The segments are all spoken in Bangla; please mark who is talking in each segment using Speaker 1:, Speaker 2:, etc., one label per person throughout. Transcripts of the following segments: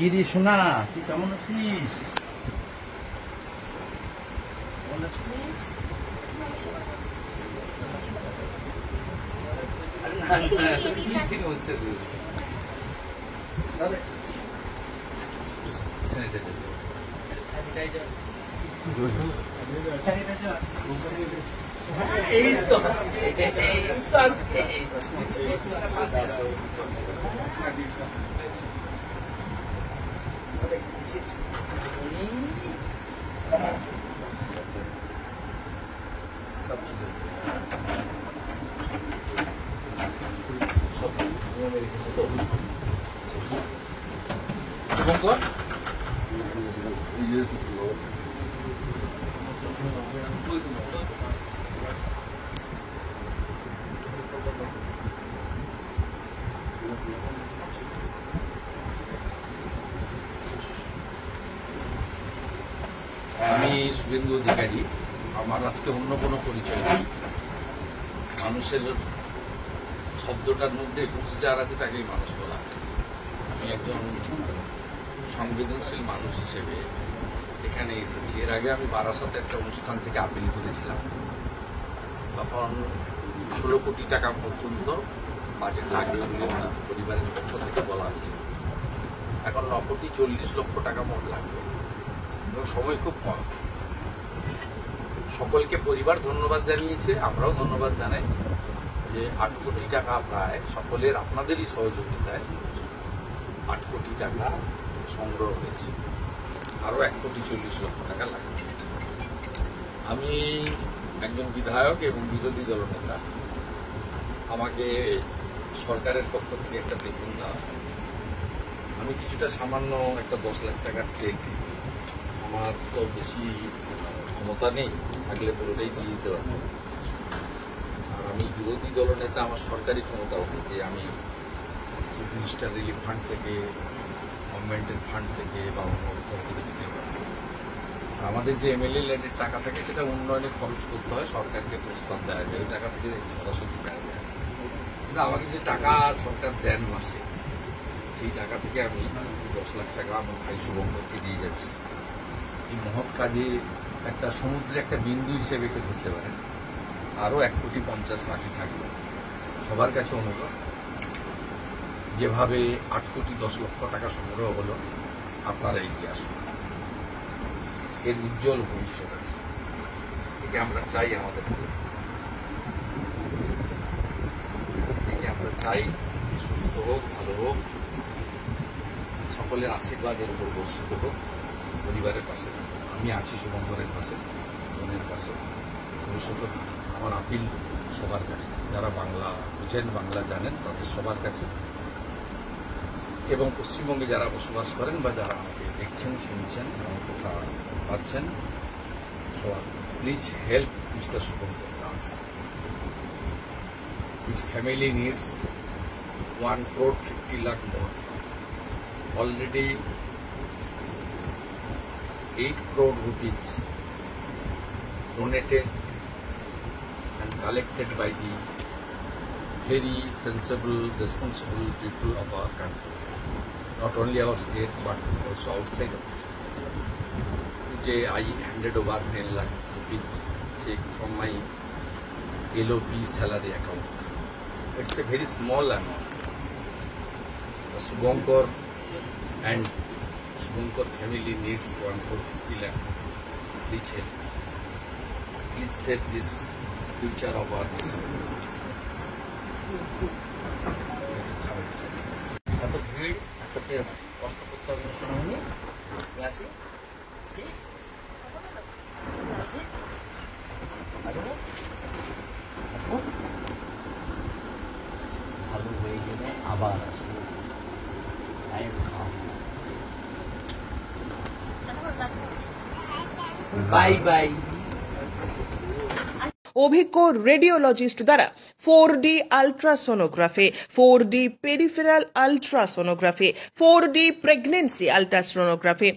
Speaker 1: ইরি শোনা, তুই কেমন আছিস? কেমন আছিস? এই তো আসছে, এই তো আসছে। আমি শুভেন্দু অধিকারী। আমার আজকে অন্য কোনো পরিচয় নেই। মানুষের শব্দটার মধ্যে হুঁশ যার আছে তাকেই মানুষ বলা। আমি একজন সংবেদনশীল মানুষ হিসেবে এখানে এসেছি। এর আগে আমি বারাসাতে একটা অনুষ্ঠান থেকে আপিল করেছিলাম। তখন 16 কোটি টাকা পর্যন্ত বাজেট লাগবে বলে ওনার পরিবারের পক্ষ থেকে বলা হয়েছিল। এখন 9 কোটি 40 লক্ষ টাকা মোট লাগবে এবং সময় খুব কম। সকলকে পরিবার ধন্যবাদ জানিয়েছে, আমরাও ধন্যবাদ জানাই যে 8 কোটি টাকা প্রায় সকলের আপনাদেরই সহযোগিতায় 8 কোটি টাকা সংগ্রহ হয়েছে। আরও 1 কোটি 40 লক্ষ টাকা লাগবে। আমি একজন বিধায়ক এবং বিরোধী দলনেতা। আমাকে সরকারের পক্ষ থেকে একটা বেতন দেওয়া। আমি কিছুটা সামান্য একটা 10 লাখ টাকার চেক, আমার তো বেশি ক্ষমতা নেই, থাকলে পুরোটাই দিয়ে দিতে পারব। আর আমি বিরোধী দলনেতা, আমার সরকারি ক্ষমতাও নেই যে আমি চিফ মিনিস্টার রিলিফ ফান্ড থেকে, গভর্নমেন্টের ফান্ড থেকে বা অন্য কোথাও থেকে দিতে পারব। আমাদের যে এমএলএ ল্যান্ডের টাকা থাকে সেটা উন্নয়নে খরচ করতে হয়, সরকারকে প্রস্তাব দেওয়া যায়, ওই টাকা থেকে সরাসরি দেওয়া যায়। কিন্তু আমাকে যে টাকা সরকার দেন মাসে, সেই টাকা থেকে আমি 10 লাখ টাকা আমার ভাই শুভঙ্করকে দিয়ে যাচ্ছি। এই মহৎ কাজে একটা সমুদ্রে একটা বিন্দু হিসেবে কেউ ধরতে পারেন। আরও 1 কোটি 50 বাকি থাকবে। সবার কাছে অনুরোধ, যেভাবে 8 কোটি 10 লক্ষ টাকা সংগ্রহ হলো, আপনারা এগিয়ে আসুন। এর উজ্জ্বল ভবিষ্যৎ আছে, একে আমরা চাই আমাদের। একে আমরা চাই সুস্থ হোক, ভালো হোক, সকলের আশীর্বাদের উপর বর্ষিত হোক, পরিবারের পাশে। আমি আছি শুভঙ্করের পাশে, বোনের পাশে। ভবিষ্যতে আমার আপিল সবার কাছে, যারা বাংলা বুঝেন, বাংলা জানেন, তাদের সবার কাছে, এবং পশ্চিমবঙ্গে যারা বসবাস করেন বা যারা আমাকে দেখছেন, শুনছেন, আমার কথা পাচ্ছেন, সবার please help mister Shubhankar Das. His family needs 1 crore 50 lakh more. Already 8 crore rupees donated and collected by the very sensible, responsible people of our country. Not only our state but also outside of it. Today I handed over 10 lakh rupees check from my LOP salary account. It's a very small amount. The Shubhankar and Shubhankar family needs 1 crore 50 lakh. Please help. Please save this future of our nation. এত ভিড়, এত কষ্ট করতে হবে শোনা হয়নি। আসি আসি আসি আসবো আসবো, ভালো হয়ে গেলে আবার আসবো। Bye bye.
Speaker 2: অভিজ্ঞ রেডিওলজিস্ট দ্বারা 4D ultrasonography, 4D peripheral ultrasonography, 4D pregnancy ultrasonography,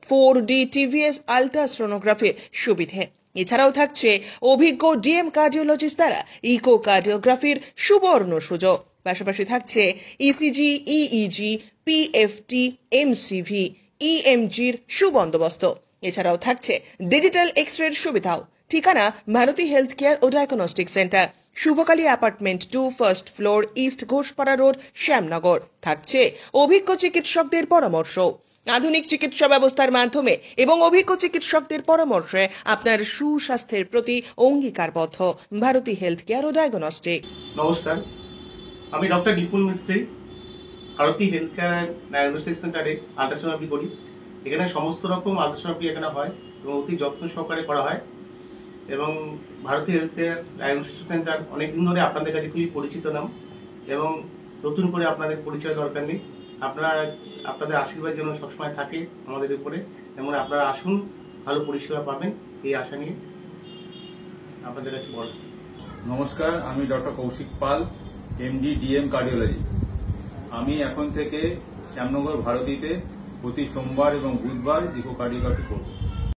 Speaker 2: 4D TVS আলট্রাসোনোগ্রাফির সুবিধে। এছাড়াও থাকছে অভিজ্ঞ ডিএম কার্ডিওলজিস্ট দ্বারা ইকোকার্ডিওগ্রাফির সুবর্ণ সুযোগ। পাশাপাশি থাকছে ইসিজি, ইইজি, পিএফটি, এমসিভি, ইএমজির সুবন্দোবস্ত। এছাড়াও থাকছে ডিজিটাল এক্স-রের সুবিধাও। ঠিকানা ভারতী হেলথ কেয়ার ও diagnostic centre, Shubhakali apartment 2, first floor, east Ghoshpara road, Shyamnagar. থাকছে অভিজ্ঞ চিকিৎসকদের পরামর্শ। আধুনিক চিকিৎসা ব্যবস্থার মাধ্যমে এবং অভিজ্ঞ চিকিৎসকদের পরামর্শে আপনার সুস্বাস্থ্যের প্রতি অঙ্গীকারবদ্ধ ভারতী হেলথ কেয়ার ও ডায়াগনস্টিক।
Speaker 3: নমস্কার, আমি ডক্টর নিপুণ মিস্ত্রি, ভারতী হেলথ কেয়ার ডায়াগনস্টিক সেন্টারে আল্ট্রাসোনোগ্রাফি করি। এখানে সমস্ত রকম আল্ট্রাসোনোগ্রাফি এখানে হয় এবং অতি যত্ন সহকারে করা হয়। এবং Bharati health care diagnostic centre অনেকদিন ধরে আপনাদের কাছে খুবই পরিচিত নাম এবং নতুন করে আপনাদের পরিচয় দরকার নেই। আপনাদের আশীর্বাদ যেন সবসময় থাকে আমাদের উপরে, যেমন আপনারা আসুন, ভালো পরিষেবা পাবেন, এই আশা নিয়ে আপনাদের কাছে বলেন।
Speaker 4: নমস্কার, আমি ডক্টর কৌশিক পাল, এমডি, ডিএম কার্ডিওলজি। আমি এখন থেকে শ্যামনগর ভারতীতে প্রতি সোমবার এবং বুধবার ইকোকার্ডিওগ্রাফি করব।